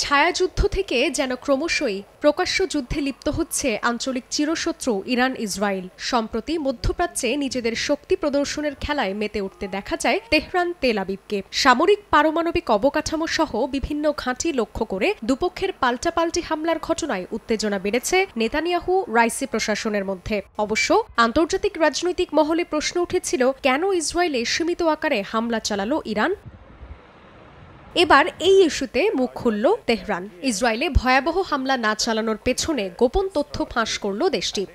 ছায়াযুদ্ধ থেকে যেন ক্রমশই প্রকাশ্য যুদ্ধে লিপ্ত হচ্ছে আঞ্চলিক চিরশত্রু ইরান ইসরায়েল। সম্প্রতি মধ্যপ্রাচ্যে নিজেদের শক্তি প্রদর্শনের খেলায় মেতে উঠতে দেখা যায় তেহরান তেল আবিবকে। সামরিক পারমাণবিক অবকাঠামো সহ বিভিন্ন ঘাঁটি লক্ষ্য করে দুপক্ষের পাল্টাপাল্টি হামলার ঘটনায় উত্তেজনা বেড়েছে নেতানিয়াহু রাইসি প্রশাসনের মধ্যে। অবশ্য আন্তর্জাতিক রাজনৈতিক মহলে প্রশ্ন উঠেছিল, কেন ইসরায়েলে সীমিত আকারে হামলা চালালো ইরান? এবার এই ইস্যুতে মুখ খুলল তেহরান। ইসরায়েলে ভয়াবহ হামলা না চালানোর পেছনে গোপন তথ্য ফাঁস করল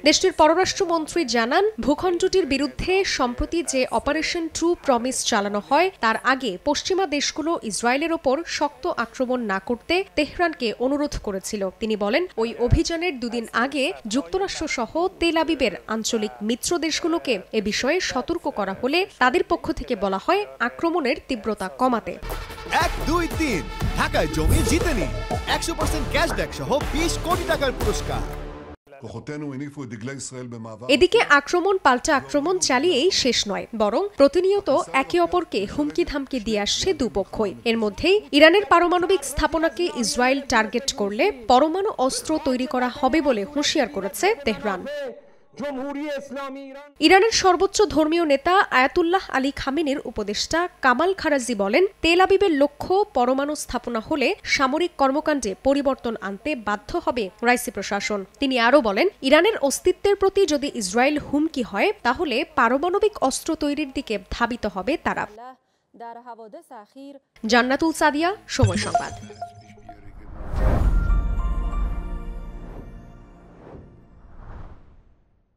দেশটির পররাষ্ট্রমন্ত্রী জানান, ভূখণ্ডটির বিরুদ্ধে সম্প্রতি যে অপারেশন ট্রু প্রমিস চালানো হয় তার আগে পশ্চিমা দেশগুলো ইসরায়েলের ওপর শক্ত আক্রমণ না করতে তেহরানকে অনুরোধ করেছিল। তিনি বলেন, ওই অভিযানের দুদিন আগে যুক্তরাষ্ট্র সহ তেল আবিবের আঞ্চলিক মিত্র দেশগুলোকে এ বিষয়ে সতর্ক করা হলে তাদের পক্ষ থেকে বলা হয় আক্রমণের তীব্রতা কমাতে। 1, 2, 3 ঢাকায় জমি জিতে নিন 100% ক্যাশব্যাক সহ 20 কোটি টাকার পুরস্কার। এদিকে আক্রমণ পাল্টা আক্রমণ চালিয়েই শেষ নয়, বরং প্রতিনিয়ত একে অপরকে হুমকি ধামকি দিয়ে আসছে দুপক্ষই। এর মধ্যেই ইরানের পারমাণবিক স্থাপনাকে ইসরায়েল টার্গেট করলে পরমাণু অস্ত্র তৈরি করা হবে বলে হুঁশিয়ার করেছে তেহরান। ইরানের সর্বোচ্চ ধর্মীয় নেতা আয়াতুল্লাহ আলী খামেনির উপদেষ্টা কামাল খারাজি বলেন, তেল আবিবের লক্ষ্য পরমাণু স্থাপনা হলে সামরিক কর্মকাণ্ডে পরিবর্তন আনতে বাধ্য হবে রাইসি প্রশাসন। তিনি আরও বলেন, ইরানের অস্তিত্বের প্রতি যদি ইসরায়েল হুমকি হয় তাহলে পারমাণবিক অস্ত্র তৈরির দিকে ধাবিত হবে তারা। জান্নাতুল সাদিয়া, সময় সংবাদ।